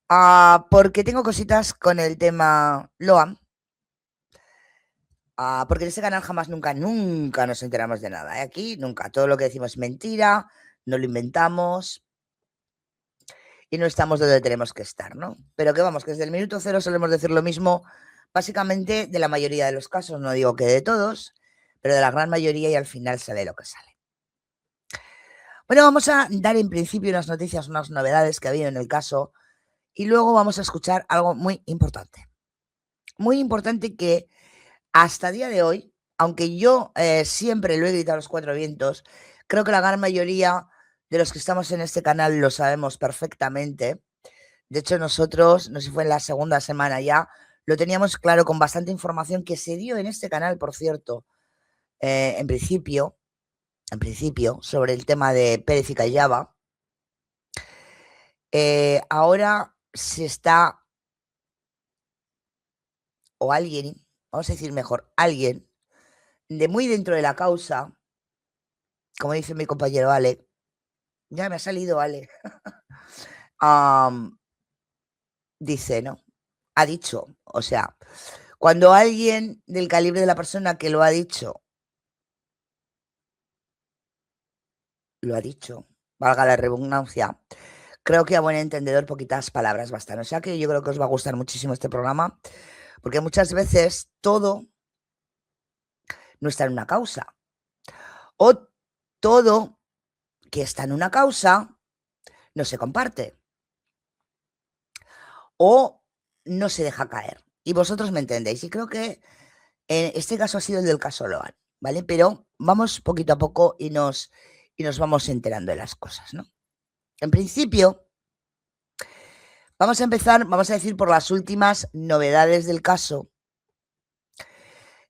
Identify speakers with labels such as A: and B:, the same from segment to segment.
A: Porque tengo cositas con el tema Loam. Porque en este canal jamás, nunca nos enteramos de nada. Aquí, nunca. Todo lo que decimos es mentira, no lo inventamos y no estamos donde tenemos que estar, ¿no? Pero que vamos, que desde el minuto cero solemos decir lo mismo, básicamente de la mayoría de los casos, no digo que de todos, pero de la gran mayoría y al final sale lo que sale. Bueno, vamos a dar en principio unas noticias, unas novedades que ha habido en el caso y luego vamos a escuchar algo muy importante. Muy importante que hasta día de hoy, aunque yo siempre lo he gritado a los cuatro vientos, creo que la gran mayoría de los que estamos en este canal lo sabemos perfectamente. De hecho, nosotros, no sé si fue en la segunda semana ya, lo teníamos claro con bastante información que se dio en este canal, por cierto, en principio, sobre el tema de Pérez y Callaba. Ahora se está, o alguien, vamos a decir mejor, alguien de muy dentro de la causa, como dice mi compañero Ale, ya me ha salido Ale, dice, ¿no? Ha dicho, o sea, cuando alguien del calibre de la persona que lo ha dicho, valga la redundancia, creo que a buen entendedor poquitas palabras bastan. O sea que yo creo que os va a gustar muchísimo este programa, porque muchas veces todo no está en una causa. O todo que está en una causa no se comparte. O no se deja caer. Y vosotros me entendéis. Y creo que en este caso ha sido el del caso Loan, ¿vale? Pero vamos poquito a poco y nos vamos enterando de las cosas, ¿no? En principio, vamos a empezar, vamos a decir, por las últimas novedades del caso.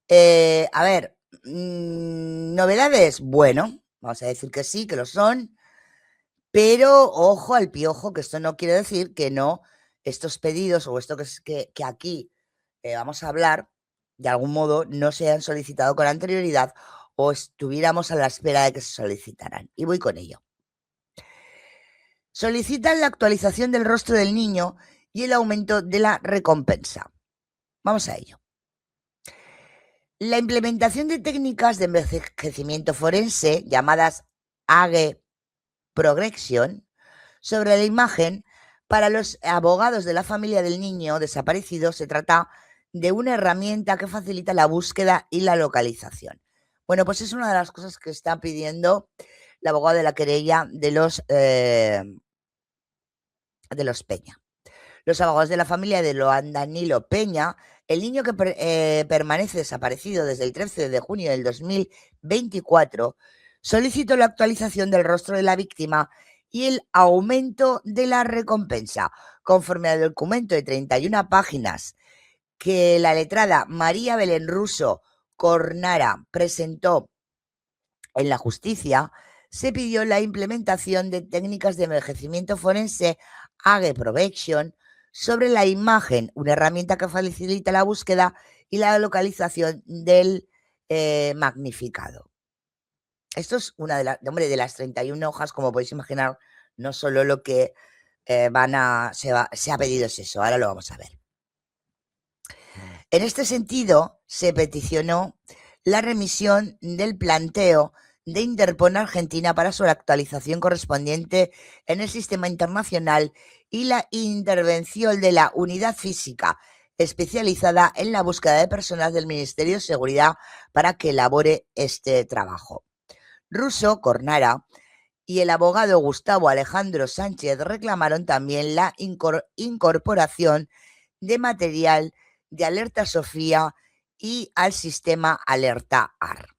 A: A ver, novedades, bueno, vamos a decir que sí, que lo son, pero ojo al piojo, que esto no quiere decir que no, estos pedidos o esto que aquí vamos a hablar, de algún modo, no se hayan solicitado con anterioridad o estuviéramos a la espera de que se solicitaran. Y voy con ello. Solicitan la actualización del rostro del niño y el aumento de la recompensa. Vamos a ello. La implementación de técnicas de envejecimiento forense llamadas Age Progression sobre la imagen para los abogados de la familia del niño desaparecido se trata de una herramienta que facilita la búsqueda y la localización. Bueno, pues es una de las cosas que está pidiendo el abogado de la querella de los Peña. Los abogados de la familia de Loan Danilo Peña, el niño que permanece desaparecido desde el 13 de junio del 2024, solicitó la actualización del rostro de la víctima y el aumento de la recompensa, conforme al documento de 31 páginas que la letrada María Belén Russo Cornara presentó en la justicia. Se pidió la implementación de técnicas de envejecimiento forense Age Protection sobre la imagen, una herramienta que facilita la búsqueda y la localización del magnificado. Esto es una de las 31 hojas, como podéis imaginar, no solo lo que se ha pedido es eso, ahora lo vamos a ver. En este sentido, se peticionó la remisión del planteo de Interpol Argentina para su actualización correspondiente en el sistema internacional y la intervención de la unidad física especializada en la búsqueda de personas del Ministerio de Seguridad para que elabore este trabajo. Russo Cornara y el abogado Gustavo Alejandro Sánchez reclamaron también la incorporación de material de Alerta Sofía y al sistema Alerta AR.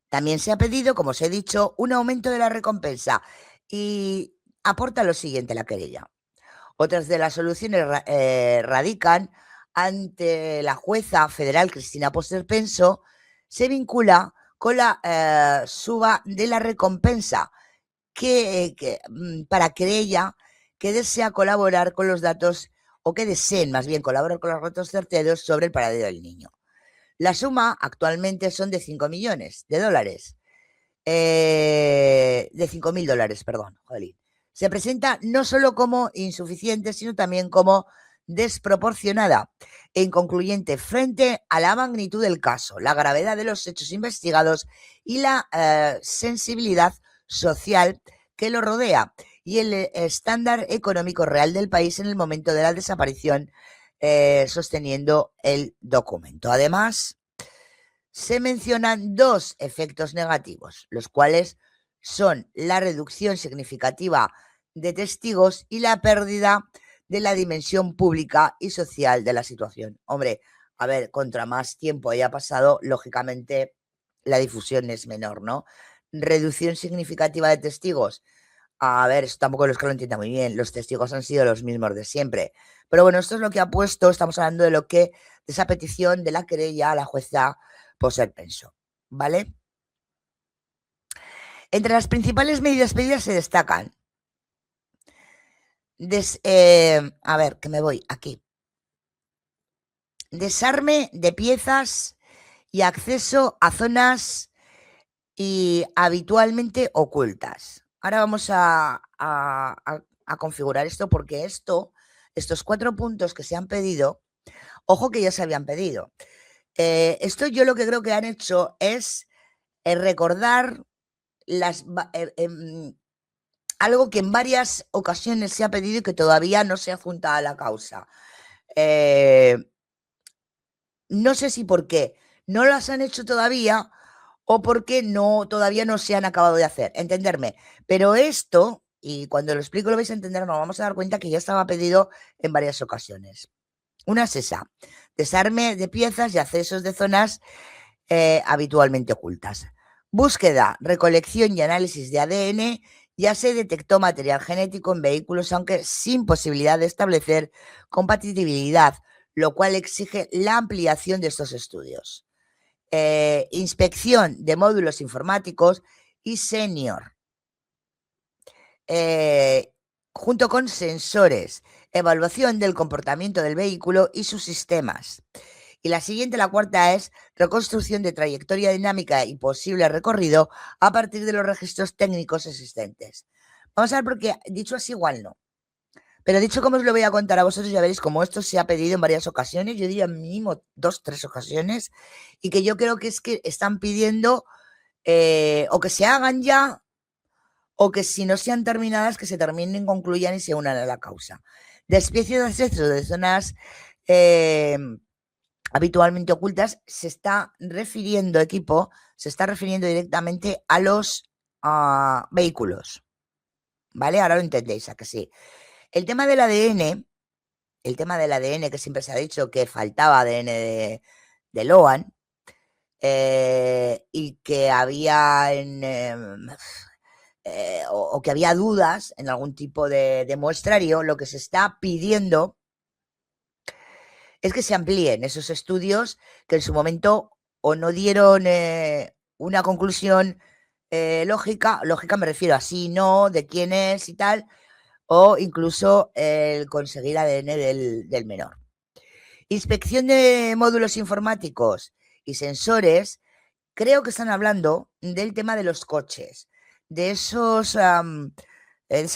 A: También se ha pedido, como os he dicho, un aumento de la recompensa y aporta lo siguiente la querella. Otras de las soluciones radican ante la jueza federal Cristina Posterpenso, se vincula con la suba de la recompensa para querella que desea colaborar con los datos o que deseen más bien colaborar con los datos certeros sobre el paradero del niño. La suma actualmente son de 5 millones de dólares. De $5.000, perdón, jolín. se presenta no solo como insuficiente, sino también como desproporcionada e inconcluyente frente a la magnitud del caso, la gravedad de los hechos investigados y la sensibilidad social que lo rodea y el estándar económico real del país en el momento de la desaparición, sosteniendo el documento. Además, se mencionan dos efectos negativos, los cuales son la reducción significativa de testigos y la pérdida de la dimensión pública y social de la situación. Hombre, a ver, contra más tiempo haya pasado, lógicamente la difusión es menor, ¿no? Reducción significativa de testigos. A ver, esto tampoco es que lo entienda muy bien. Los testigos han sido los mismos de siempre. Pero bueno, esto es lo que ha puesto, estamos hablando de de esa petición de la querella a la jueza Poser Penso, ¿vale? Entre las principales medidas pedidas se destacan, a ver, que me voy aquí, desarme de piezas y acceso a zonas y habitualmente ocultas. Ahora vamos a configurar esto porque estos 4 puntos que se han pedido, ojo que ya se habían pedido. Esto yo lo que creo que han hecho es recordar algo que en varias ocasiones se ha pedido y que todavía no se ha juntado a la causa. No sé si porque no las han hecho todavía o porque todavía no se han acabado de hacer, entenderme. Pero esto, y cuando lo explico lo vais a entender, nos vamos a dar cuenta que ya estaba pedido en varias ocasiones. Una es esa, desarme de piezas y accesos de zonas habitualmente ocultas. Búsqueda, recolección y análisis de ADN. Ya se detectó material genético en vehículos, aunque sin posibilidad de establecer compatibilidad, lo cual exige la ampliación de estos estudios. Inspección de módulos informáticos y senior, junto con sensores, evaluación del comportamiento del vehículo y sus sistemas. Y la siguiente, la cuarta, es reconstrucción de trayectoria dinámica y posible recorrido a partir de los registros técnicos existentes. Vamos a ver, porque dicho así igual no. Pero dicho como os lo voy a contar a vosotros, ya veréis cómo esto se ha pedido en varias ocasiones, yo diría mínimo 2, 3 ocasiones, y que yo creo que es que están pidiendo o que se hagan ya, o que si no sean terminadas, que se terminen, concluyan y se unan a la causa. Despiece de acceso de zonas habitualmente ocultas, se está refiriendo directamente a los vehículos. ¿Vale? Ahora lo entendéis, ¿a que sí? El tema del ADN, que siempre se ha dicho que faltaba ADN de Loan, y que había o que había dudas en algún tipo de muestrario, lo que se está pidiendo es que se amplíen esos estudios que en su momento o no dieron una conclusión lógica me refiero a sí, no, de quién es y tal, o incluso el conseguir ADN del menor. Inspección de módulos informáticos y sensores, creo que están hablando del tema de los coches, de ese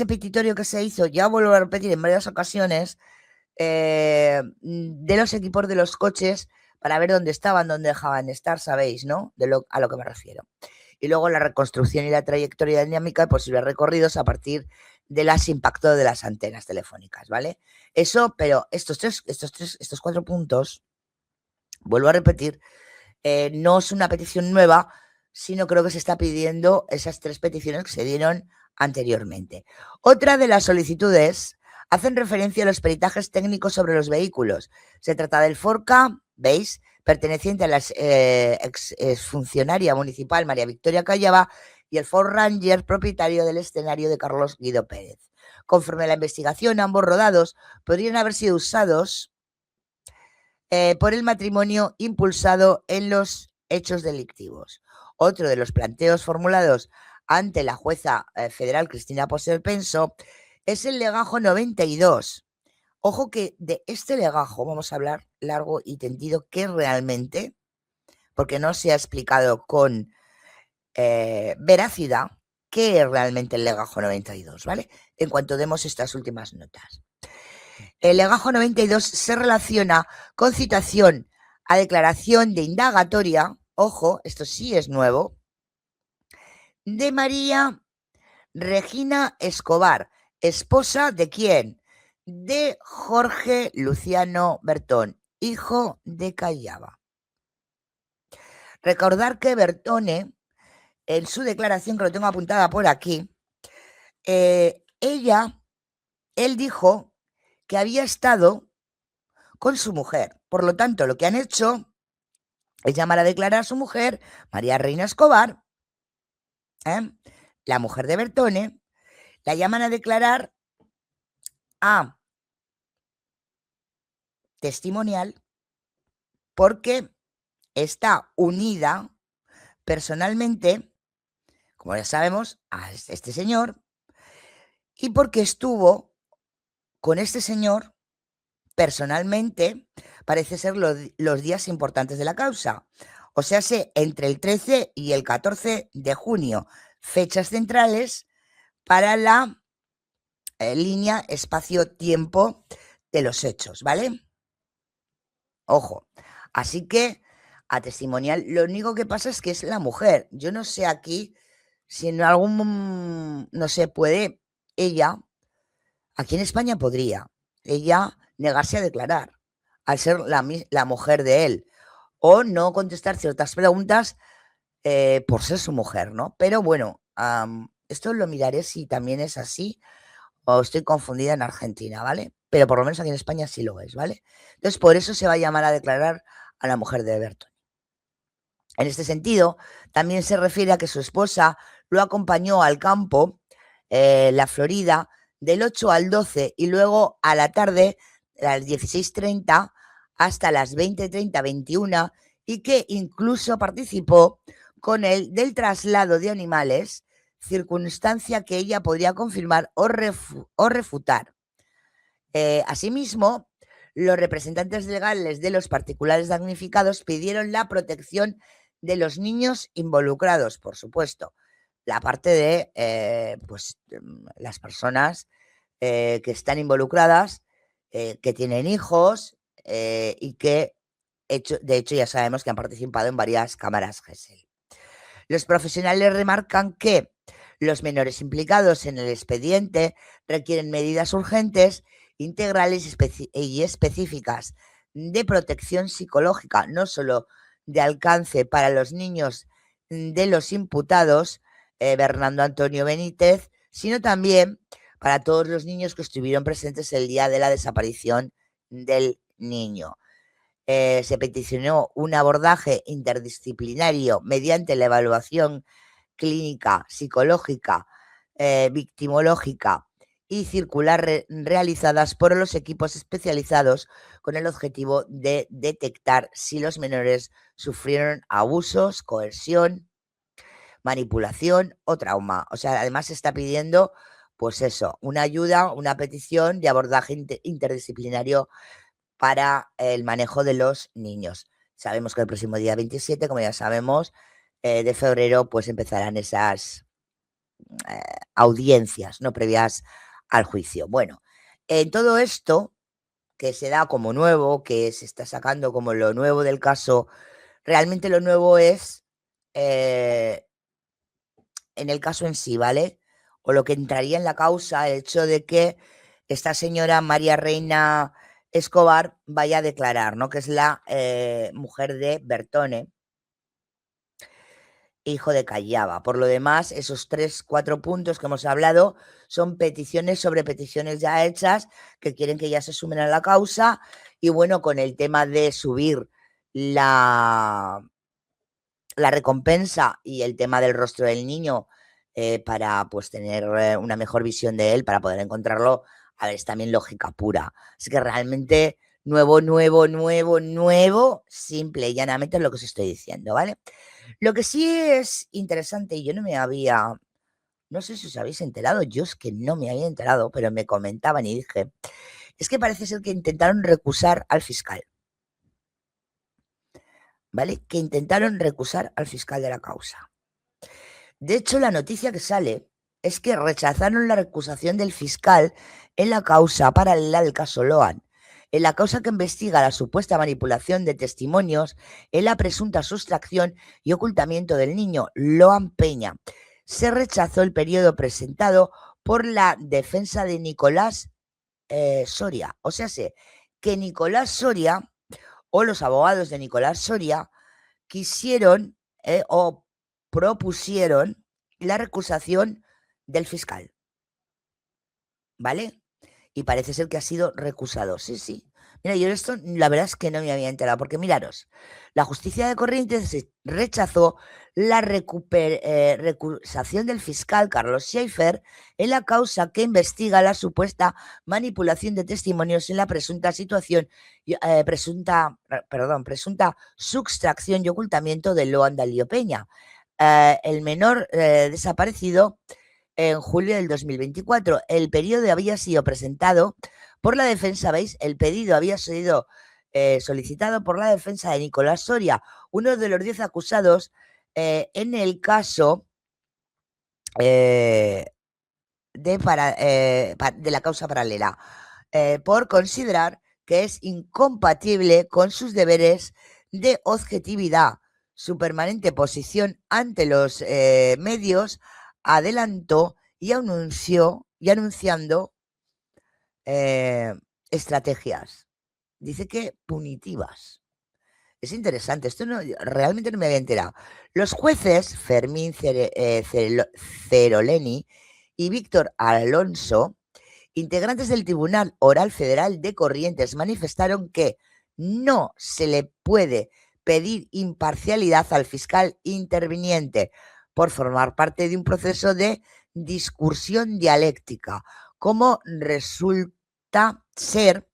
A: petitorio que se hizo, ya vuelvo a repetir en varias ocasiones, de los equipos de los coches para ver dónde estaban, dónde dejaban de estar, sabéis, ¿no? A lo que me refiero. Y luego la reconstrucción y la trayectoria dinámica de posibles recorridos a partir de las impactos de las antenas telefónicas, ¿vale? Eso, pero estos 4 puntos, vuelvo a repetir, no es una petición nueva, sino creo que se está pidiendo esas 3 peticiones que se dieron anteriormente. Otra de las solicitudes hacen referencia a los peritajes técnicos sobre los vehículos. Se trata del Forca, ¿veis?, perteneciente a la exfuncionaria municipal María Victoria Callava, y el Ford Ranger, propietario del escenario de Carlos Guido Pérez. Conforme a la investigación, ambos rodados podrían haber sido usados por el matrimonio impulsado en los hechos delictivos. Otro de los planteos formulados ante la jueza federal Cristina Poser Penso es el legajo 92. Ojo que de este legajo vamos a hablar largo y tendido, que realmente, porque no se ha explicado con veracidad, qué es realmente el legajo 92, ¿vale? En cuanto demos estas últimas notas. El legajo 92 se relaciona con citación a declaración de indagatoria, ojo, esto sí es nuevo, de María Regina Escobar, esposa ¿de quién? De Jorge Luciano Bertone, hijo de Callaba. Recordar que Bertone, en su declaración, que lo tengo apuntada por aquí, él dijo que había estado con su mujer. Por lo tanto, lo que han hecho es llamar a declarar a su mujer, María Reina Escobar, la mujer de Bertone, la llaman a declarar a testimonial porque está unida personalmente, como ya sabemos, a este señor y porque estuvo con este señor personalmente, parece ser los días importantes de la causa. O sea, entre el 13 y el 14 de junio, fechas centrales para la línea espacio-tiempo de los hechos, ¿vale? Ojo. Así que a testimonial, lo único que pasa es que es la mujer. Yo no sé aquí si en algún, no sé, puede ella, aquí en España podría, ella negarse a declarar al ser la mujer de él o no contestar ciertas preguntas por ser su mujer, ¿no? Pero bueno, esto lo miraré si también es así o estoy confundida en Argentina, ¿vale? Pero por lo menos aquí en España sí lo es, ¿vale? Entonces, por eso se va a llamar a declarar a la mujer de Bertone. En este sentido, también se refiere a que su esposa lo acompañó al campo, la Florida, del 8 al 12 y luego a la tarde, a las 16:30 hasta las 20:30, 21, y que incluso participó con él del traslado de animales, circunstancia que ella podría confirmar o refutar. Asimismo, los representantes legales de los particulares damnificados pidieron la protección de los niños involucrados, por supuesto. La parte de las personas que están involucradas, que tienen hijos y que, de hecho, ya sabemos que han participado en varias cámaras GESEL. Los profesionales remarcan que los menores implicados en el expediente requieren medidas urgentes, integrales y específicas de protección psicológica, no solo de alcance para los niños de los imputados, Bernardo Antonio Benítez, sino también para todos los niños que estuvieron presentes el día de la desaparición del niño. Se peticionó un abordaje interdisciplinario mediante la evaluación clínica, psicológica, victimológica y circular realizadas por los equipos especializados con el objetivo de detectar si los menores sufrieron abusos, coerción, manipulación o trauma. O sea, además se está pidiendo, pues eso, una ayuda, una petición de abordaje interdisciplinario para el manejo de los niños. Sabemos que el próximo día 27, como ya sabemos, de febrero, pues empezarán esas audiencias, ¿no? Previas al juicio. Bueno, en todo esto que se da como nuevo, que se está sacando como lo nuevo del caso, realmente lo nuevo es en el caso en sí, ¿vale? O lo que entraría en la causa, el hecho de que esta señora María Reina Escobar vaya a declarar, ¿no? Que es la mujer de Bertone, hijo de Callaba. Por lo demás, esos 3, 4 puntos que hemos hablado son peticiones sobre peticiones ya hechas que quieren que ya se sumen a la causa. Y bueno, con el tema de subir la recompensa y el tema del rostro del niño para pues tener una mejor visión de él, para poder encontrarlo, a ver, es también lógica pura. Así que realmente nuevo, simple y llanamente es lo que os estoy diciendo, ¿vale? Lo que sí es interesante, y yo no sé si os habéis enterado, yo es que no me había enterado, pero me comentaban y dije, es que parece ser que intentaron recusar al fiscal, ¿vale? Que intentaron recusar al fiscal de la causa. De hecho, la noticia que sale es que rechazaron la recusación del fiscal en la causa paralela del caso Loan, en la causa que investiga la supuesta manipulación de testimonios en la presunta sustracción y ocultamiento del niño Loan Peña. Se rechazó el periodo presentado por la defensa de Nicolás Soria. O sea, sé que Nicolás Soria o los abogados de Nicolás Soria quisieron o propusieron la recusación del fiscal, ¿vale? Y parece ser que ha sido recusado. Sí, sí. Mira, yo esto la verdad es que no me había enterado, porque miraros, la justicia de Corrientes rechazó la recusación del fiscal Carlos Schaefer en la causa que investiga la supuesta manipulación de testimonios en la presunta situación, presunta sustracción y ocultamiento de Loan Dalío Peña, el menor desaparecido en julio del 2024. El periodo había sido presentado por la defensa, ¿veis? El pedido había sido solicitado por la defensa de Nicolás Soria, uno de los 10 acusados en el caso de la causa paralela, por considerar que es incompatible con sus deberes de objetividad. Su permanente posición ante los medios adelantó y anunciando estrategias. Dice que punitivas. Es interesante, esto realmente no me había enterado. Los jueces Fermín Ceroleni y Víctor Alonso, integrantes del Tribunal Oral Federal de Corrientes, manifestaron que no se le puede pedir imparcialidad al fiscal interviniente por formar parte de un proceso de discursión dialéctica, como resulta ser,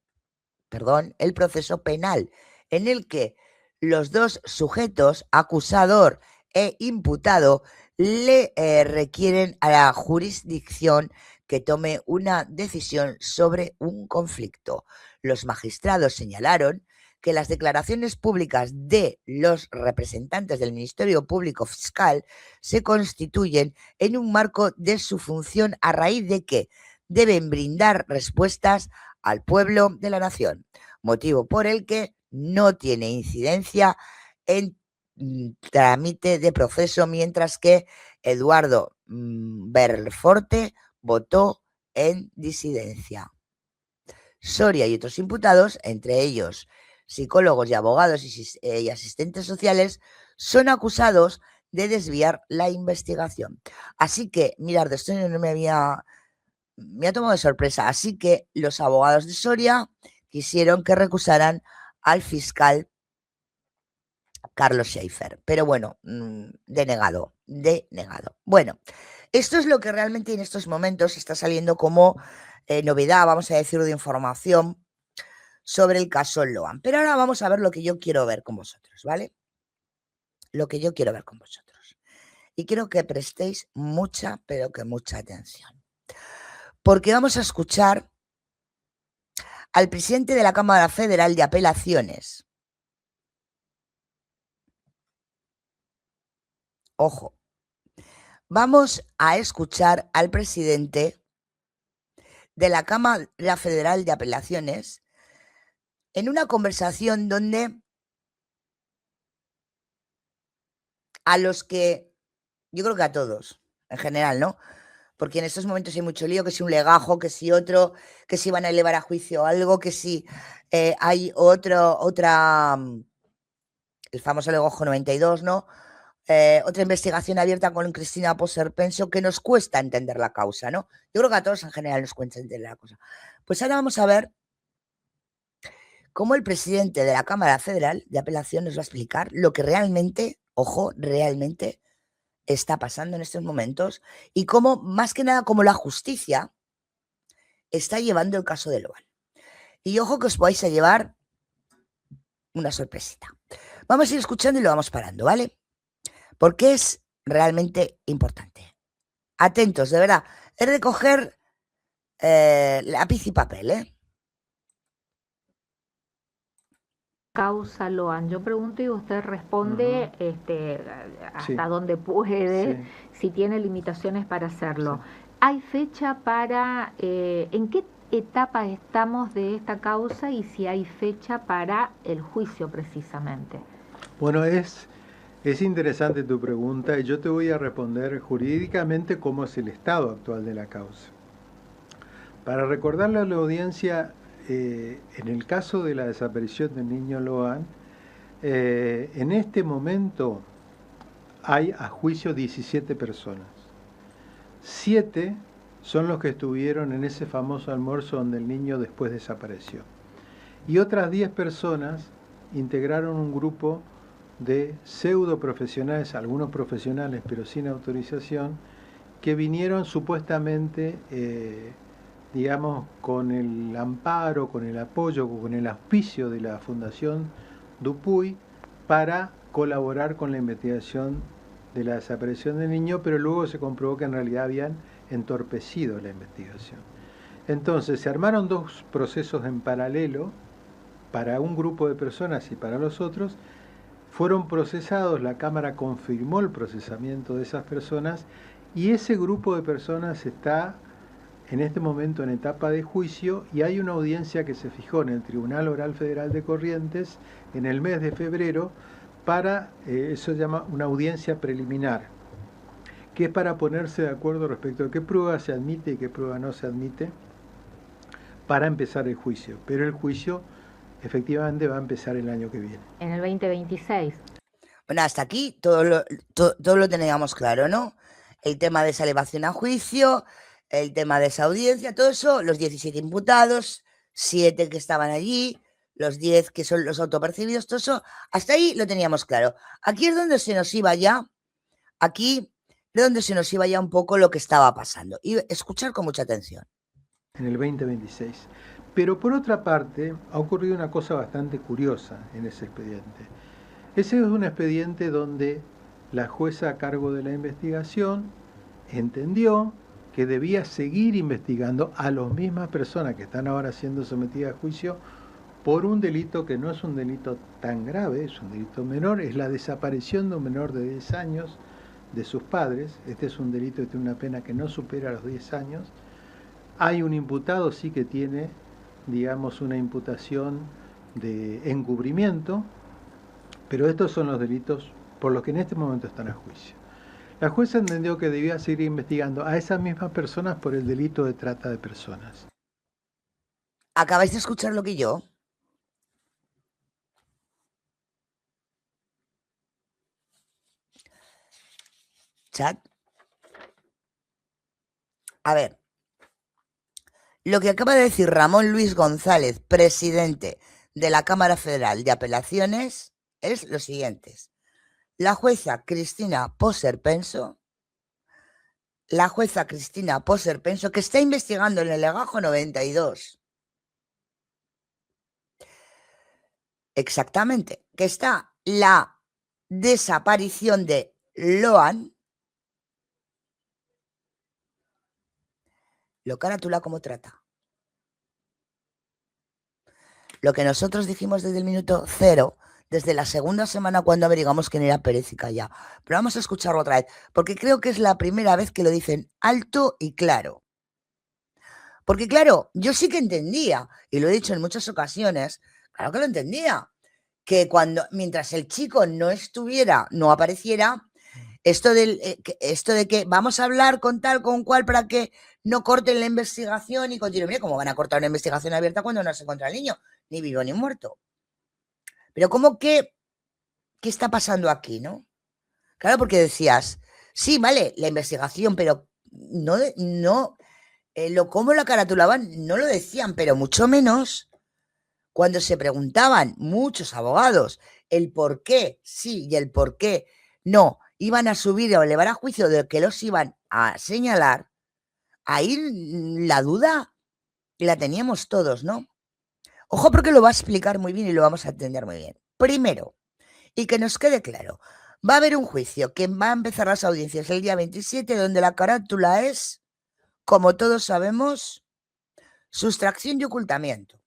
A: el proceso penal, en el que los dos sujetos, acusador e imputado, le requieren a la jurisdicción que tome una decisión sobre un conflicto. Los magistrados señalaron que las declaraciones públicas de los representantes del Ministerio Público Fiscal se constituyen en un marco de su función a raíz de que deben brindar respuestas al pueblo de la nación, motivo por el que no tiene incidencia en trámite de proceso, mientras que Eduardo Belforte votó en disidencia. Soria y otros imputados, entre ellos psicólogos y abogados y asistentes sociales, son acusados de desviar la investigación. Así que, mirad, de esto no me ha tomado de sorpresa. Así que los abogados de Soria quisieron que recusaran al fiscal Carlos Schaefer. Pero bueno, denegado. Bueno, esto es lo que realmente en estos momentos está saliendo como novedad, vamos a decir, de información sobre el caso Loan. Pero ahora vamos a ver lo que yo quiero ver con vosotros, ¿vale? Lo que yo quiero ver con vosotros. Y quiero que prestéis mucha, pero que mucha atención. Porque vamos a escuchar al presidente de la Cámara Federal de Apelaciones. Ojo, vamos a escuchar al presidente de la Cámara Federal de Apelaciones en una conversación donde a los que, yo creo que a todos, en general, ¿no? Porque en estos momentos hay mucho lío, que si un legajo, que si otro, que si van a elevar a juicio algo, que si hay otra, el famoso legajo 92, ¿no? Otra investigación abierta con Cristina Poser-Penso, que nos cuesta entender la causa, ¿no? Yo creo que a todos en general nos cuesta entender la cosa. Pues ahora vamos a ver cómo el presidente de la Cámara Federal de Apelación nos va a explicar lo que realmente, ojo, realmente está pasando en estos momentos y cómo, más que nada, cómo la justicia está llevando el caso de Loan. Y ojo que os vais a llevar una sorpresita. Vamos a ir escuchando y lo vamos parando, ¿vale? Porque es realmente importante. Atentos, de verdad. Es de coger lápiz y papel, ¿eh?
B: causa Loan? Yo pregunto y usted responde hasta donde puede, si tiene limitaciones para hacerlo. ¿Hay fecha para, en qué etapa estamos de esta causa y si hay fecha para el juicio precisamente?
C: Bueno, es interesante tu pregunta y yo te voy a responder jurídicamente cómo es el estado actual de la causa. Para recordarle a la audiencia, en el caso de la desaparición del niño Loan, en este momento hay a juicio 17 personas. 7 son los que estuvieron en ese famoso almuerzo donde el niño después desapareció. Y otras 10 personas integraron un grupo de pseudo profesionales, algunos profesionales pero sin autorización, que vinieron supuestamente, digamos, con el amparo, con el apoyo, con el auspicio de la Fundación Dupuy para colaborar con la investigación de la desaparición del niño, pero luego se comprobó que en realidad habían entorpecido la investigación. Entonces se armaron dos procesos en paralelo para un grupo de personas y para los otros. Fueron procesados, la Cámara confirmó el procesamiento de esas personas y ese grupo de personas está en este momento en etapa de juicio y hay una audiencia que se fijó en el Tribunal Oral Federal de Corrientes en el mes de febrero para, eso se llama una audiencia preliminar, que es para ponerse de acuerdo respecto a qué prueba se admite y qué prueba no se admite para empezar el juicio. Pero el juicio efectivamente va a empezar el año que viene.
B: En el 2026.
A: Bueno, hasta aquí todo lo teníamos claro, ¿no? El tema de esa elevación a juicio, el tema de esa audiencia, todo eso, los 17 imputados, 7 que estaban allí, los 10 que son los autopercibidos, todo eso, hasta ahí lo teníamos claro. Aquí es donde se nos iba ya, aquí es donde se nos iba ya un poco lo que estaba pasando. Y escuchar con mucha atención.
C: En el 2026. Pero por otra parte, ha ocurrido una cosa bastante curiosa en ese expediente. Ese es un expediente donde la jueza a cargo de la investigación entendió que debía seguir investigando a las mismas personas que están ahora siendo sometidas a juicio por un delito que no es un delito tan grave, es un delito menor, es la desaparición de un menor de 10 años de sus padres. Este es un delito que tiene una pena que no supera los 10 años. Hay un imputado, sí, que tiene, digamos, una imputación de encubrimiento, pero estos son los delitos por los que en este momento están a juicio. La jueza entendió que debía seguir investigando a esas mismas personas por el delito de trata de personas.
A: ¿Acabáis de escuchar lo que yo? Chat. A ver, lo que acaba de decir Ramón Luis González, presidente de la Cámara Federal de Apelaciones, es lo siguiente. La jueza Cristina Poser Penso, que está investigando en el legajo 92. Exactamente, que está la desaparición de Loan. Lo carátula como trata. Lo que nosotros dijimos desde el minuto 0, desde la segunda semana cuando averiguamos quién era Pérez y Callao. Pero vamos a escucharlo otra vez, porque creo que es la primera vez que lo dicen alto y claro. Porque claro, yo sí que entendía, y lo he dicho en muchas ocasiones, claro que lo entendía, que mientras el chico no estuviera, no apareciera, esto de que vamos a hablar con tal, con cual, para que no corten la investigación y continúen. Mira, ¿cómo van a cortar una investigación abierta cuando no se encuentra el niño? Ni vivo ni muerto. Pero ¿cómo que qué está pasando aquí, no? Claro, porque decías, sí, vale, la investigación, pero cómo la caratulaban, no lo decían, pero mucho menos cuando se preguntaban muchos abogados el por qué sí y el por qué no iban a subir o elevar a juicio de que los iban a señalar, ahí la duda la teníamos todos, ¿no? Ojo, porque lo va a explicar muy bien y lo vamos a entender muy bien. Primero, y que nos quede claro, va a haber un juicio que va a empezar las audiencias el día 27, donde la carátula es, como todos sabemos, sustracción y ocultamiento.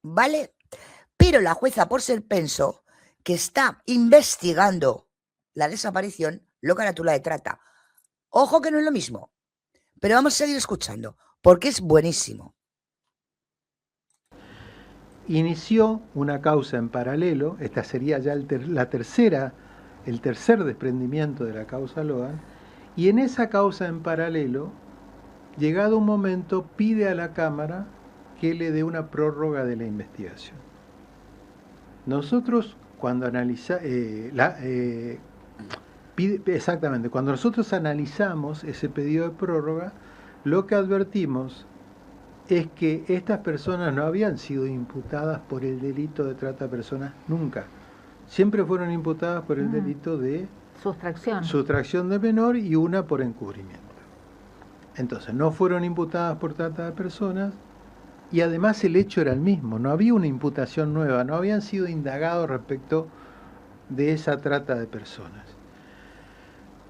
A: ¿Vale? Pero la jueza por ser penso, que está investigando la desaparición, lo carátula de trata. Ojo que no es lo mismo, pero vamos a seguir escuchando, porque es buenísimo.
C: Inició una causa en paralelo, esta sería ya el tercer desprendimiento de la causa Loan, y en esa causa en paralelo, llegado un momento, pide a la Cámara que le dé una prórroga de la investigación. Nosotros, cuando cuando nosotros analizamos ese pedido de prórroga, lo que advertimos es que estas personas no habían sido imputadas por el delito de trata de personas nunca. Siempre fueron imputadas por el delito de sustracción de menor y una por encubrimiento. Entonces, no fueron imputadas por trata de personas y además el hecho era el mismo. No había una imputación nueva, no habían sido indagados respecto de esa trata de personas.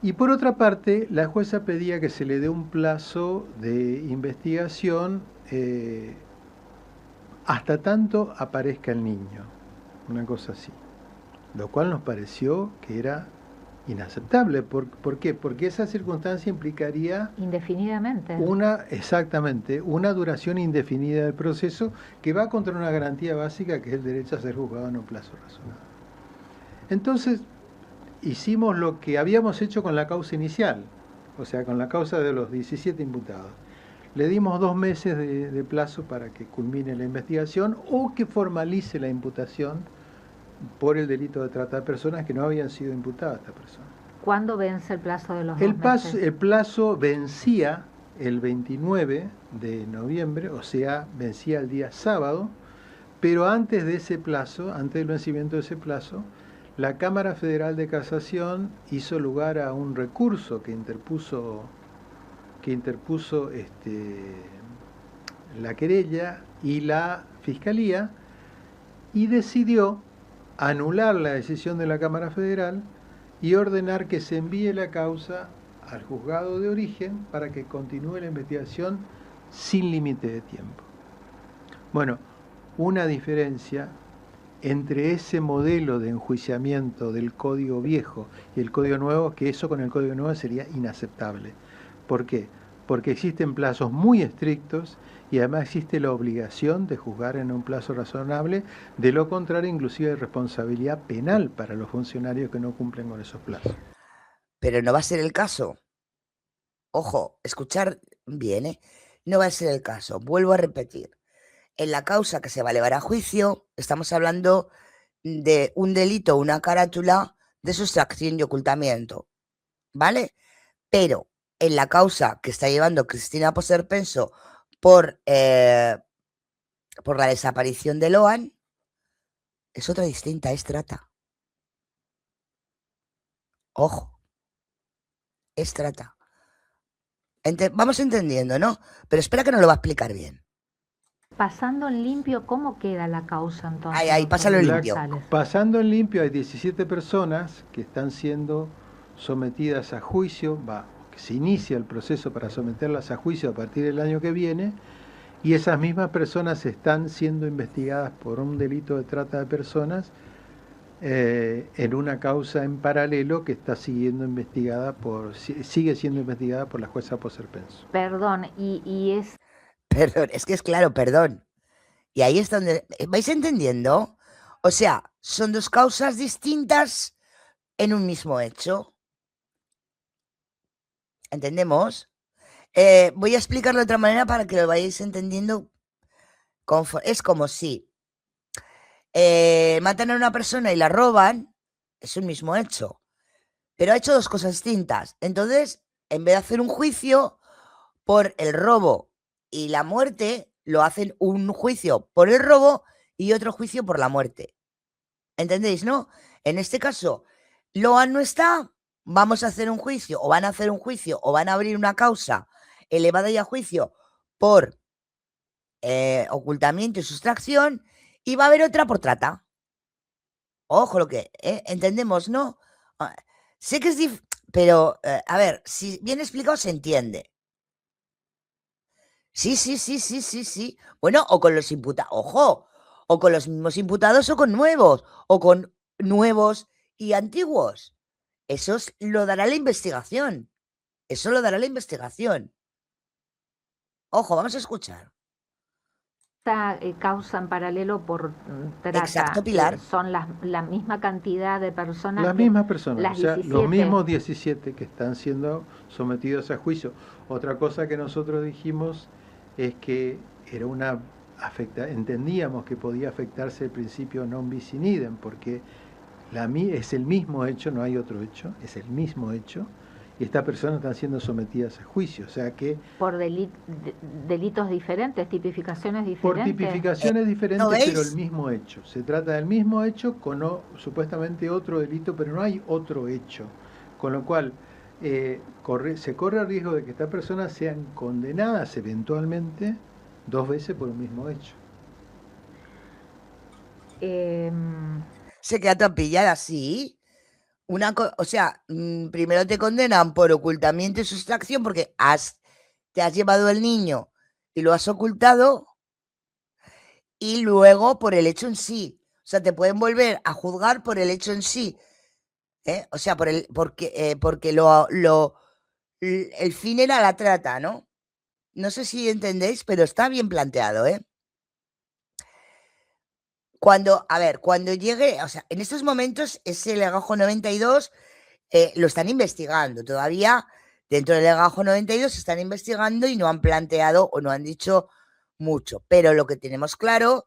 C: Y por otra parte, la jueza pedía que se le dé un plazo de investigación hasta tanto aparezca el niño, una cosa así. Lo cual nos pareció que era inaceptable. ¿Por qué? Porque esa circunstancia implicaría
B: indefinidamente
C: una duración indefinida del proceso que va contra una garantía básica que es el derecho a ser juzgado en un plazo razonable. Entonces, hicimos lo que habíamos hecho con la causa inicial, o sea, con la causa de los 17 imputados. Le dimos 2 meses de plazo para que culmine la investigación o que formalice la imputación por el delito de trata de personas que no habían sido imputadas a esta persona.
B: ¿Cuándo vence el plazo de los 2 meses?
C: El plazo vencía el 29 de noviembre, o sea, vencía el día sábado, pero antes de ese plazo, antes del vencimiento de ese plazo, la Cámara Federal de Casación hizo lugar a un recurso que interpuso la querella y la Fiscalía y decidió anular la decisión de la Cámara Federal y ordenar que se envíe la causa al juzgado de origen para que continúe la investigación sin límite de tiempo. Bueno, una diferencia entre ese modelo de enjuiciamiento del Código Viejo y el Código Nuevo, que eso con el Código Nuevo sería inaceptable. ¿Por qué? Porque existen plazos muy estrictos y además existe la obligación de juzgar en un plazo razonable, de lo contrario inclusive hay responsabilidad penal para los funcionarios que no cumplen con esos plazos.
A: Pero no va a ser el caso. Ojo, escuchar bien, ¿eh? No va a ser el caso. Vuelvo a repetir. En la causa que se va a elevar a juicio, estamos hablando de un delito, una carátula de sustracción y ocultamiento, ¿vale? Pero en la causa que está llevando Cristina Poser Penso por la desaparición de Loan, es otra distinta, es trata. Ojo, es trata. Vamos entendiendo, ¿no? Pero espera que nos lo va a explicar bien.
B: Pasando en limpio, ¿cómo queda la causa entonces?
A: Ahí, pásalo en limpio.
C: Pasando en limpio hay 17 personas que están siendo sometidas a juicio, que se inicia el proceso para someterlas a juicio a partir del año que viene, y esas mismas personas están siendo investigadas por un delito de trata de personas en una causa en paralelo que está sigue siendo investigada por la jueza Poser Penso.
B: Perdón,
A: Perdón, es que es claro, perdón. Y ahí es donde... ¿Vais entendiendo? O sea, son 2 causas distintas en un mismo hecho. ¿Entendemos? Voy a explicarlo de otra manera para que lo vayáis entendiendo. Es como si matan a una persona y la roban, es un mismo hecho. Pero ha hecho 2 cosas distintas. Entonces, en vez de hacer un juicio por el robo y la muerte, lo hacen un juicio por el robo y otro juicio por la muerte. ¿Entendéis, no? En este caso, Loan no está, vamos a hacer un juicio, o van a hacer un juicio, o van a abrir una causa elevada ya a juicio por ocultamiento y sustracción, y va a haber otra por trata. Ojo lo que, entendemos, ¿no? Sé que es difícil, pero, a ver, si bien explicado se entiende. Sí. Bueno, o con los imputados. Ojo, o con los mismos imputados o con nuevos y antiguos. Eso lo dará la investigación. Eso lo dará la investigación. Ojo, vamos a escuchar.
B: Esta causa en paralelo por trata.
A: Exacto, Pilar.
B: Son la misma cantidad de personas.
C: Las mismas personas,
B: las
C: o sea,
B: 17.
C: los mismos 17 que están siendo sometidos a juicio. Otra cosa que nosotros dijimos es que era entendíamos que podía afectarse el principio non bis in idem, porque es el mismo hecho, no hay otro hecho, es el mismo hecho, y estas personas están siendo sometidas a juicio, o sea que...
B: Por delitos diferentes, tipificaciones diferentes.
C: Por tipificaciones diferentes,
A: ¿Lo veis?
C: pero el mismo hecho. Se trata del mismo hecho con supuestamente otro delito, pero no hay otro hecho. Con lo cual, se corre el riesgo de que estas personas sean condenadas eventualmente 2 veces por un mismo hecho.
A: Se queda toda pillada, sí. O sea, primero te condenan por ocultamiento y sustracción porque te has llevado el niño y lo has ocultado, y luego por el hecho en sí. O sea, te pueden volver a juzgar por el hecho en sí. O sea, porque el fin era la trata, ¿no? No sé si entendéis, pero está bien planteado, ¿eh? Cuando llegue, o sea, en estos momentos ese legajo 92 lo están investigando. Todavía dentro del legajo 92 se están investigando y no han planteado o no han dicho mucho. Pero lo que tenemos claro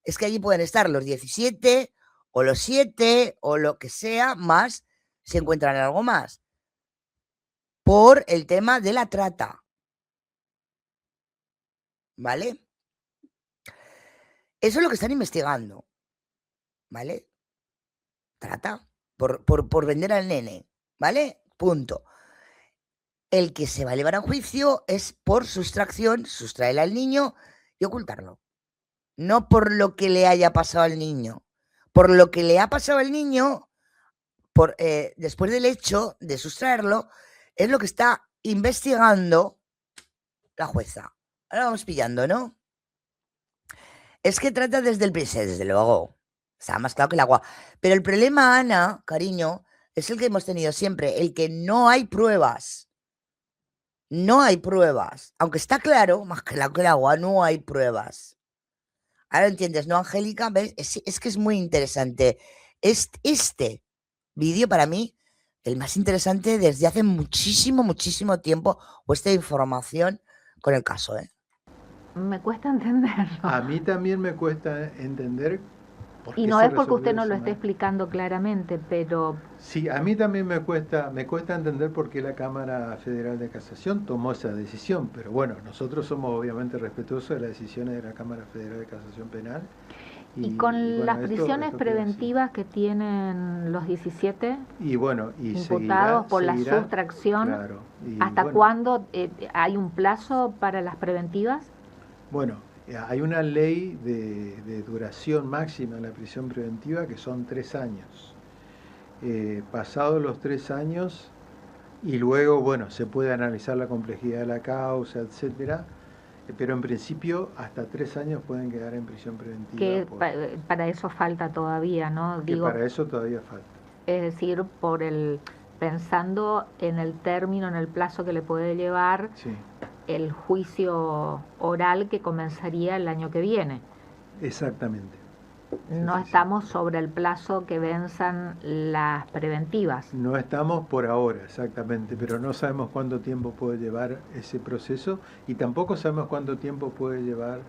A: es que allí pueden estar los 17 o los 7 o lo que sea, más si encuentran algo más. Por el tema de la trata. ¿Vale? Eso es lo que están investigando. ¿Vale? Trata. Por vender al nene. ¿Vale? Punto. El que se va a llevar a juicio es por sustracción, sustraerle al niño y ocultarlo. No por lo que le haya pasado al niño. Por lo que le ha pasado al niño, después del hecho de sustraerlo, es lo que está investigando la jueza. Ahora vamos pillando, ¿no? Es que trata desde el principio, desde luego. Está más claro que el agua. Pero el problema, Ana, cariño, es el que hemos tenido siempre, el que no hay pruebas. No hay pruebas. Aunque está claro, más claro que el agua, no hay pruebas. Ahora entiendes, ¿no, Angélica? ¿Ves? Es que es muy interesante. Este vídeo para mí, el más interesante desde hace muchísimo, muchísimo tiempo, o esta información con el caso, ¿eh?
B: Me cuesta entenderlo.
C: A mí también me cuesta entender.
B: Y no es porque usted no lo esté explicando claramente, pero...
C: Sí, a mí también me cuesta entender por qué la Cámara Federal de Casación tomó esa decisión, pero bueno, nosotros somos obviamente respetuosos de las decisiones de la Cámara Federal de Casación Penal.
B: Y con las prisiones preventivas que tienen los 17 imputados por la sustracción,
C: claro,
B: ¿hasta cuándo hay un plazo para las preventivas?
C: Bueno, hay una ley de duración máxima en la prisión preventiva que son 3 años. Pasados los 3 años, y luego, bueno, se puede analizar la complejidad de la causa, etcétera, pero en principio hasta 3 años pueden quedar en prisión preventiva.
B: Que para eso falta todavía, ¿no?
C: Digo, para eso todavía falta.
B: Es decir, pensando en el término, en el plazo que le puede llevar. Sí. El juicio oral que comenzaría el año que viene.
C: Exactamente.
B: No estamos sobre el plazo que venzan las preventivas.
C: No estamos por ahora, exactamente, pero no sabemos cuánto tiempo puede llevar ese proceso y tampoco sabemos cuánto tiempo puede llevar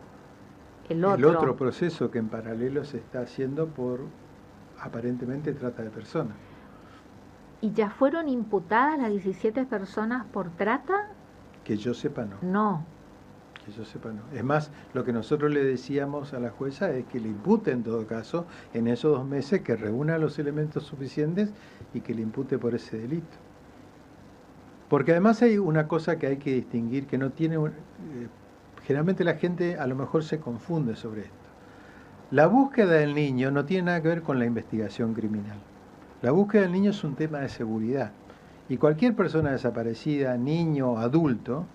C: el otro proceso que en paralelo se está haciendo por aparentemente trata de personas.
B: ¿Y ya fueron imputadas las 17 personas por trata?
C: Que yo sepa, no.
B: No.
C: Que yo sepa, no. Es más, lo que nosotros le decíamos a la jueza es que le impute en todo caso, en esos 2 meses, que reúna los elementos suficientes y que le impute por ese delito. Porque además hay una cosa que hay que distinguir, que no tiene... generalmente la gente a lo mejor se confunde sobre esto. La búsqueda del niño no tiene nada que ver con la investigación criminal. La búsqueda del niño es un tema de seguridad. Y cualquier persona desaparecida, niño, adulto,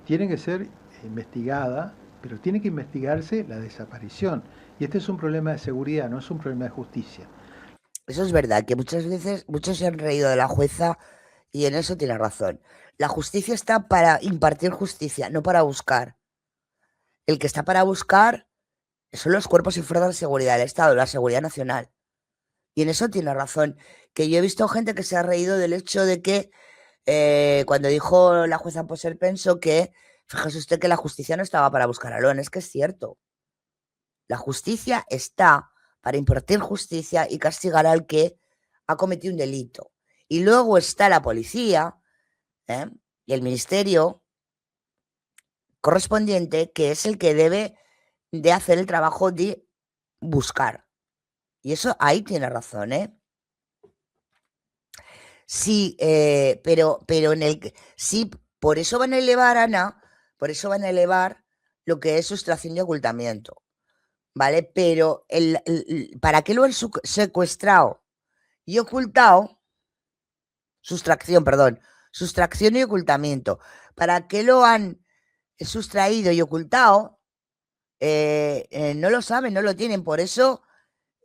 C: tiene que ser investigada pero tiene que investigarse la desaparición. Y este es un problema de seguridad, no es un problema de justicia.
A: Eso es verdad, que muchas veces muchos se han reído de la jueza y en eso tiene razón. La justicia está para impartir justicia, no para buscar. El que está para buscar son los cuerpos y fuerzas de seguridad del Estado, la seguridad nacional. Y en eso tiene razón. Que yo he visto gente que se ha reído del hecho de que cuando dijo la jueza Poser pensó que, fíjese usted que la justicia no estaba para buscar a Loan, es que es cierto. La justicia está para impartir justicia y castigar al que ha cometido un delito. Y luego está la policía y el ministerio correspondiente, que es el que debe de hacer el trabajo de buscar. Y eso ahí tiene razón, ¿eh? Sí, pero en el sí, por eso van a elevar, Ana, por eso van a elevar lo que es sustracción y ocultamiento, ¿vale? Pero ¿para qué lo han secuestrado y ocultado? Sustracción, perdón, sustracción y ocultamiento. ¿Para qué lo han sustraído y ocultado? No lo saben, no lo tienen, por eso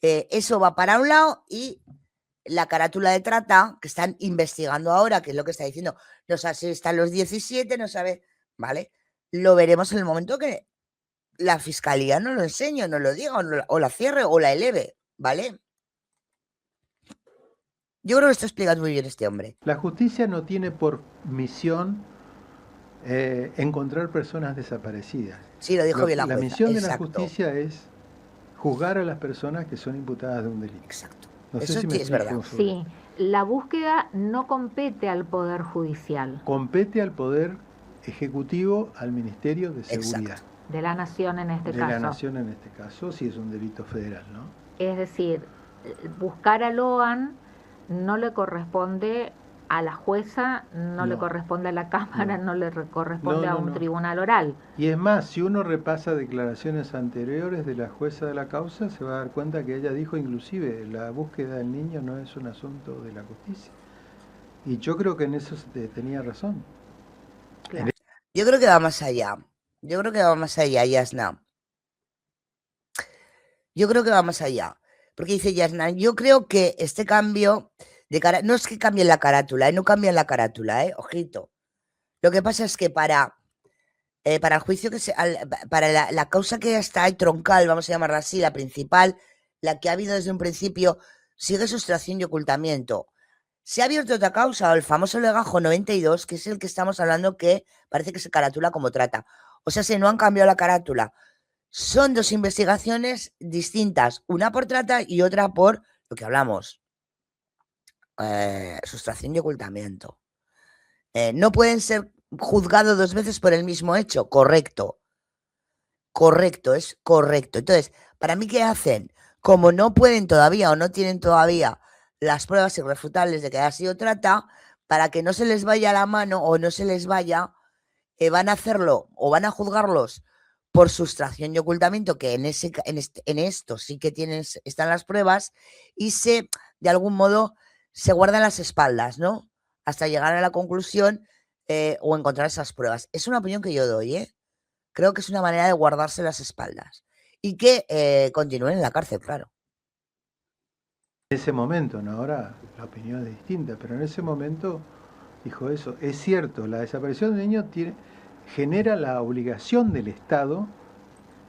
A: eso va para un lado y la carátula de trata, que están investigando ahora, que es lo que está diciendo, no sabe si están los 17, no sabe, ¿vale? Lo veremos en el momento que la fiscalía no lo enseñe, no lo diga, o la cierre, o la eleve, ¿vale? Yo creo que esto explica muy bien este hombre.
C: La justicia no tiene por misión encontrar personas desaparecidas.
A: Sí, lo dijo bien la jueza.
C: La misión
A: Exacto.
C: de la justicia es juzgar a las personas que son imputadas de un delito.
A: Exacto.
C: No
A: Eso
C: sé si me
A: es verdad.
B: Sí, la búsqueda no compete al Poder Judicial.
C: Compete al Poder Ejecutivo, al Ministerio de Seguridad.
A: Exacto.
B: De la Nación en este caso.
C: De la Nación en este caso, si es un delito federal, ¿no?
B: Es decir, buscar a Loan no le corresponde a la jueza, no le corresponde a la Cámara, no le corresponde a un tribunal oral.
C: Y es más, si uno repasa declaraciones anteriores de la jueza de la causa, se va a dar cuenta que ella dijo inclusive la búsqueda del niño no es un asunto de la justicia. Y yo creo que en eso tenía razón.
A: Claro. Yo creo que va más allá. Yo creo que va más allá, Yasna. Yo creo que va más allá. Porque dice Yasna, yo creo que este cambio de cara, no es que cambien la carátula, no cambian la carátula, ojito. Lo que pasa es que para el juicio que para la causa que está ahí troncal, vamos a llamarla así, la principal, la que ha habido desde un principio, sigue sustracción y ocultamiento. Se ha abierto otra causa, el famoso legajo 92, que es el que estamos hablando, que parece que se caratula como trata. O sea, no han cambiado la carátula. Son dos investigaciones distintas, una por trata y otra por lo que hablamos. Sustracción y ocultamiento. No pueden ser juzgados dos veces por el mismo hecho. Correcto. Correcto, es correcto. Entonces, ¿para mí qué hacen? Como no pueden todavía o no tienen todavía las pruebas irrefutables de que haya sido trata, para que no se les vaya la mano o no se les vaya, van a hacerlo o van a juzgarlos por sustracción y ocultamiento, que en esto sí que están las pruebas, y de algún modo se guardan las espaldas, ¿no? Hasta llegar a la conclusión o encontrar esas pruebas. Es una opinión que yo doy, ¿eh? Creo que es una manera de guardarse las espaldas y que continúen en la cárcel, claro.
C: En ese momento, ¿no? Ahora la opinión es distinta, pero en ese momento dijo eso. Es cierto, la desaparición de niños genera la obligación del Estado,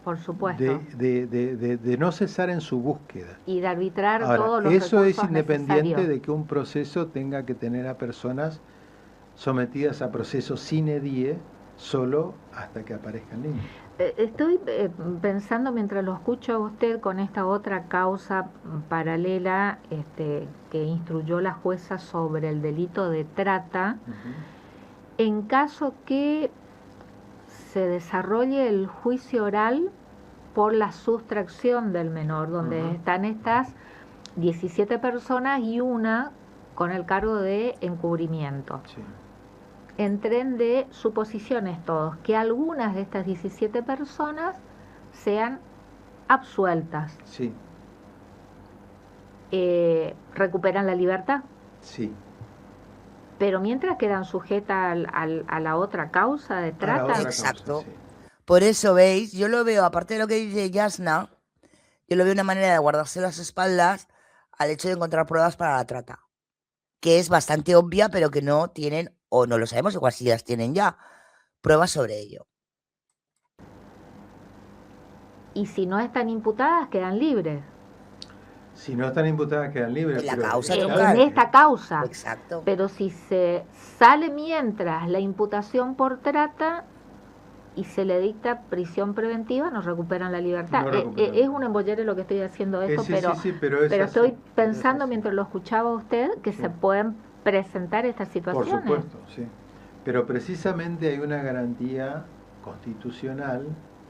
B: por supuesto,
C: de no cesar en su búsqueda.
B: Y de arbitrar
C: ahora,
B: todos los
C: eso
B: recursos
C: es independiente
B: necesarios.
C: de que un proceso tenga que tener a personas sometidas a procesos sine die solo hasta que aparezcan niños.
B: Estoy pensando mientras lo escucho a usted con esta otra causa paralela que instruyó la jueza sobre el delito de trata. En caso que se desarrolle el juicio oral por la sustracción del menor, donde están estas 17 personas y una con el cargo de encubrimiento.
C: Sí.
B: Entren de suposiciones todos, que algunas de estas 17 personas sean absueltas.
C: Sí.
B: ¿Recuperan la libertad?
C: Sí.
B: Pero mientras quedan sujetas a la otra causa de trata.
A: Exacto. Sí. Por eso, ¿veis? Yo lo veo, aparte de lo que dice Yasna, yo lo veo una manera de guardarse las espaldas al hecho de encontrar pruebas para la trata, que es bastante obvia, pero que no tienen, o no lo sabemos, igual si las tienen ya, pruebas sobre ello.
B: Y si no están imputadas, quedan libres.
C: Si no están imputadas, quedan libres.
A: En la
C: pero,
A: causa
B: en esta causa.
A: Exacto.
B: Pero si se sale mientras la imputación por trata y se le dicta prisión preventiva, nos recuperan la libertad.
C: No recuperan.
B: Es un embollere lo que estoy haciendo esto,
C: Sí,
B: pero,
C: pero
B: estoy
C: así,
B: pensando mientras lo escuchaba usted que se pueden presentar estas situaciones.
C: Por supuesto, sí. Pero precisamente hay una garantía constitucional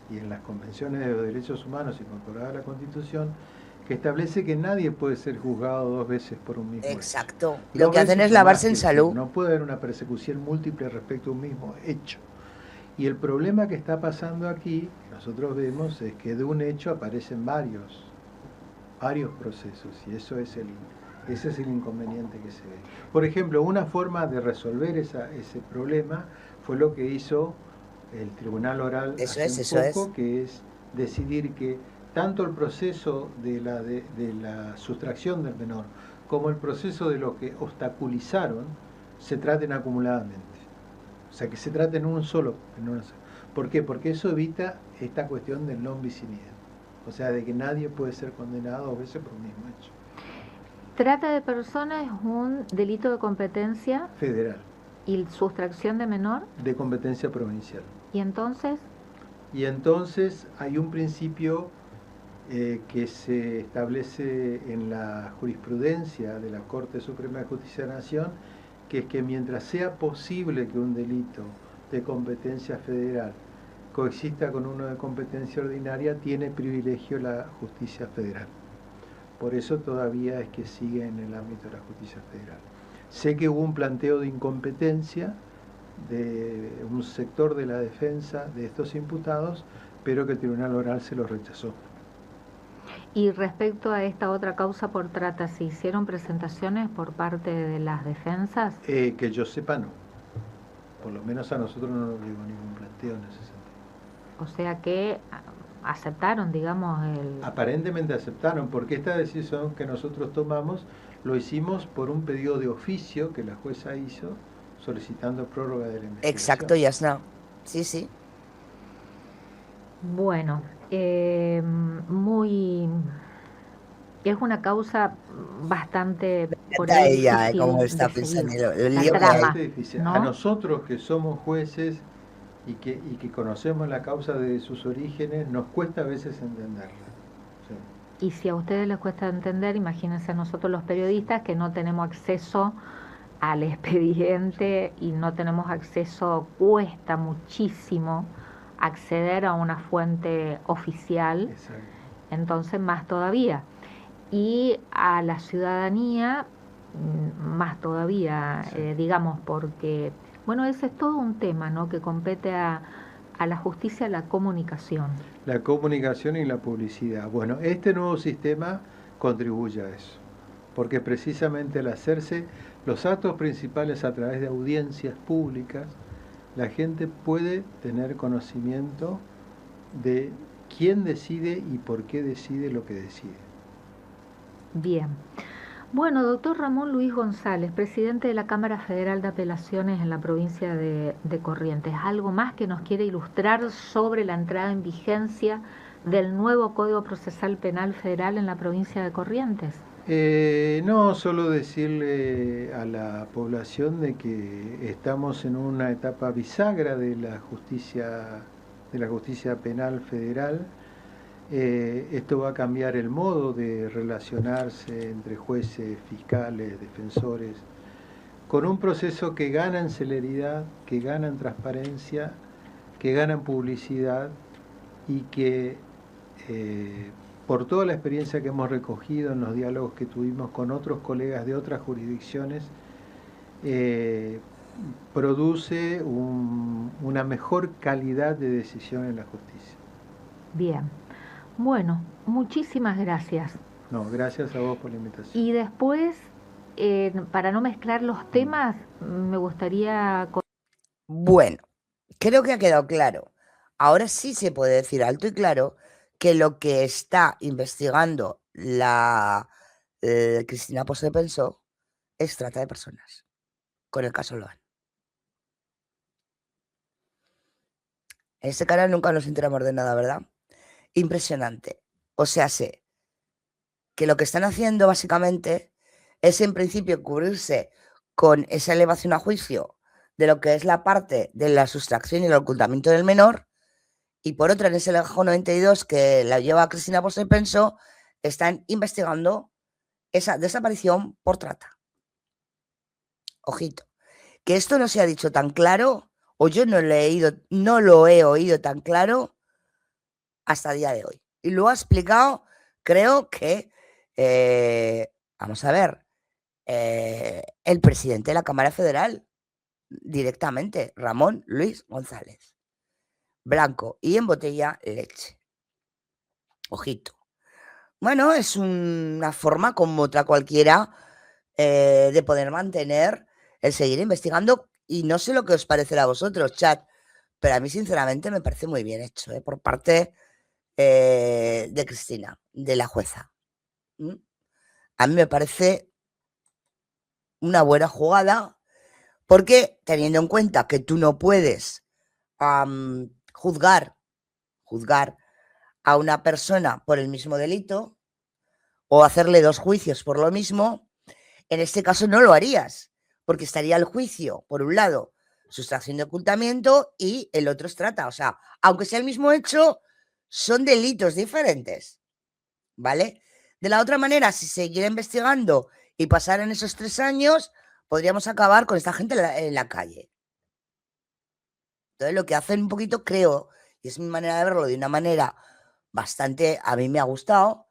C: y en las convenciones de los derechos humanos incorporada a la Constitución que establece que nadie puede ser juzgado 2 veces por un mismo
A: Exacto.
C: hecho.
A: Lo que hacen es lavarse en salud.
C: No puede haber una persecución múltiple respecto a un mismo hecho. Y el problema que está pasando aquí, que nosotros vemos, es que de un hecho aparecen varios procesos, y ese es el inconveniente que se ve. Por ejemplo, una forma de resolver ese problema fue lo que hizo el Tribunal Oral hace poco, que es decidir que tanto el proceso de la sustracción del menor como el proceso de lo que obstaculizaron se traten acumuladamente. O sea, que se traten un solo. ¿Por qué? Porque eso evita esta cuestión del non bis in idem. O sea, de que nadie puede ser condenado 2 veces por un mismo hecho.
B: Trata de personas es un delito de competencia
C: federal.
B: ¿Y sustracción de menor?
C: De competencia provincial.
B: ¿Y entonces?
C: Y entonces hay un principio que se establece en la jurisprudencia de la Corte Suprema de Justicia de la Nación, que es que mientras sea posible que un delito de competencia federal coexista con uno de competencia ordinaria, tiene privilegio la justicia federal. Por eso todavía es que sigue en el ámbito de la justicia federal. Sé que hubo un planteo de incompetencia de un sector de la defensa de estos imputados, pero que el Tribunal Oral se lo rechazó.
B: Y respecto a esta otra causa por trata, ¿se hicieron presentaciones por parte de las defensas?
C: Que yo sepa, no. Por lo menos a nosotros no nos llegó ningún planteo en ese sentido.
B: O sea que aceptaron, digamos,
C: Aparentemente aceptaron, porque esta decisión que nosotros tomamos lo hicimos por un pedido de oficio que la jueza hizo solicitando prórroga de la investigación.
A: Exacto, Yasna. Sí, sí.
B: Bueno, es una causa bastante
A: por ahí ella, como está pensando el lío
B: trama,
C: ¿no? A nosotros que somos jueces y que conocemos la causa de sus orígenes, nos cuesta a veces entenderla. Sí.
B: Y si a ustedes les cuesta entender, imagínense a nosotros los periodistas que no tenemos acceso al expediente y no tenemos acceso, cuesta muchísimo acceder a una fuente oficial. Exacto. Entonces más todavía. Y a la ciudadanía más todavía, sí. Digamos, porque, bueno, ese es todo un tema, ¿no?, que compete a la justicia, la comunicación.
C: La comunicación y la publicidad. Bueno, este nuevo sistema contribuye a eso, porque precisamente al hacerse los actos principales a través de audiencias públicas, la gente puede tener conocimiento de quién decide y por qué decide lo que decide.
B: Bien. Bueno, doctor Ramón Luis González, presidente de la Cámara Federal de Apelaciones en la provincia de Corrientes, ¿algo más que nos quiere ilustrar sobre la entrada en vigencia del nuevo Código Procesal Penal Federal en la provincia de Corrientes?
C: No, solo decirle a la población de que estamos en una etapa bisagra de la justicia penal federal. Esto va a cambiar el modo de relacionarse entre jueces, fiscales, defensores, con un proceso que gana en celeridad, que gana en transparencia, que gana en publicidad y que por toda la experiencia que hemos recogido en los diálogos que tuvimos con otros colegas de otras jurisdicciones, produce una mejor calidad de decisión en la justicia.
B: Bien. Bueno, muchísimas gracias.
C: No, gracias a vos por la invitación.
B: Y después, para no mezclar los temas, me gustaría...
A: Bueno, creo que ha quedado claro. Ahora sí se puede decir alto y claro que lo que está investigando la Cristina Posse Pensó es trata de personas, con el caso Loan. En este canal nunca nos enteramos de nada, ¿verdad? Impresionante. O sea, sé que lo que están haciendo básicamente es en principio cubrirse con esa elevación a juicio de lo que es la parte de la sustracción y el ocultamiento del menor, y por otra, en ese legajo 92 que la lleva Cristina Posse Pensó, están investigando esa desaparición por trata. Ojito, que esto no se ha dicho tan claro, o yo no lo he oído tan claro hasta el día de hoy. Y lo ha explicado, creo que, vamos a ver, el presidente de la Cámara Federal, directamente, Ramón Luis González. Blanco y en botella leche. Ojito. Bueno, es una forma como otra cualquiera de poder mantener el seguir investigando, y no sé lo que os parecerá a vosotros, chat, pero a mí sinceramente me parece muy bien hecho por parte de Cristina, de la jueza. A mí me parece una buena jugada, porque teniendo en cuenta que tú no puedes juzgar a una persona por el mismo delito o hacerle 2 juicios por lo mismo, en este caso no lo harías, porque estaría el juicio, por un lado, sustracción de ocultamiento, y el otro es trata. O sea, aunque sea el mismo hecho, son delitos diferentes, ¿vale? De la otra manera, si siguiera investigando y pasaran esos 3 años, podríamos acabar con esta gente en la calle. Entonces, lo que hacen un poquito, creo, y es mi manera de verlo de una manera bastante, a mí me ha gustado,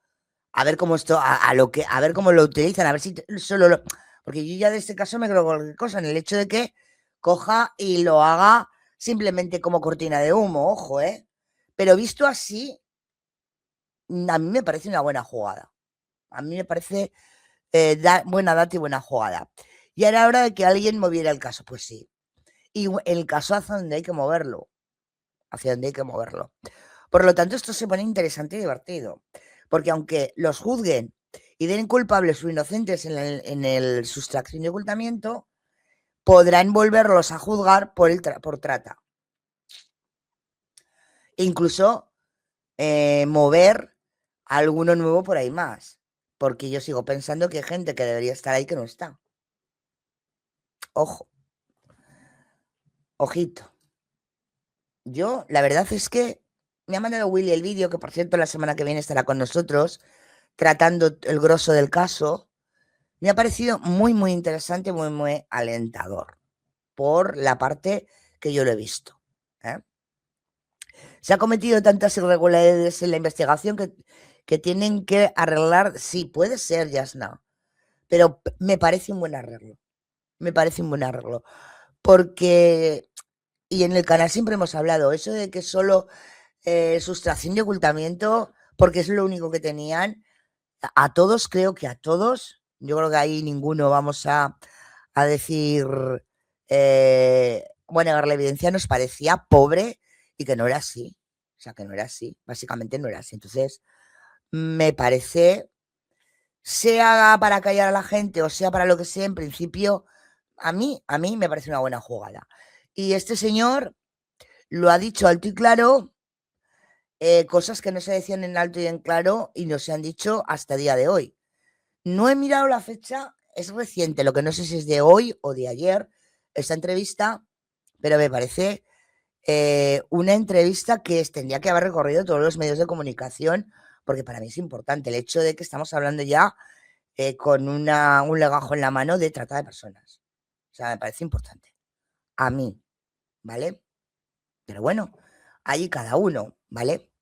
A: a ver cómo esto, a ver cómo lo utilizan, a ver si solo porque yo ya de este caso me creo cualquier cosa, en el hecho de que coja y lo haga simplemente como cortina de humo, ojo, pero visto así, a mí me parece una buena jugada. A mí me parece buena data y buena jugada. Y era hora de que alguien moviera el caso, pues sí. Y el caso hacia donde hay que moverlo. Hacia donde hay que moverlo. Por lo tanto, esto se pone interesante y divertido. Porque aunque los juzguen y den culpables o inocentes en el sustracción y ocultamiento, podrán volverlos a juzgar por trata. Incluso mover a alguno nuevo por ahí más. Porque yo sigo pensando que hay gente que debería estar ahí que no está. Ojo. Ojito. Yo, la verdad es que me ha mandado Willy el vídeo, que por cierto la semana que viene estará con nosotros, tratando el grosso del caso. Me ha parecido muy, muy interesante, muy, muy alentador, por la parte que yo lo he visto. Se ha cometido tantas irregularidades en la investigación que tienen que arreglar. Sí, puede ser, Yasna, pero me parece un buen arreglo. Me parece un buen arreglo. Porque, y en el canal siempre hemos hablado, eso de que solo sustracción y ocultamiento, porque es lo único que tenían, a todos, creo que a todos, yo creo que ahí ninguno vamos a decir, bueno, la evidencia nos parecía pobre y que no era así. O sea, que no era así, básicamente no era así. Entonces, me parece, sea para callar a la gente o sea para lo que sea, en principio, a mí me parece una buena jugada. Y este señor lo ha dicho alto y claro, cosas que no se decían en alto y en claro y no se han dicho hasta el día de hoy. No he mirado la fecha, es reciente, lo que no sé si es de hoy o de ayer, esta entrevista, pero me parece una entrevista que tendría que haber recorrido todos los medios de comunicación, porque para mí es importante el hecho de que estamos hablando ya con un legajo en la mano de trata de personas. O sea, me parece importante. A mí, ¿vale? Pero bueno, ahí cada uno, ¿vale?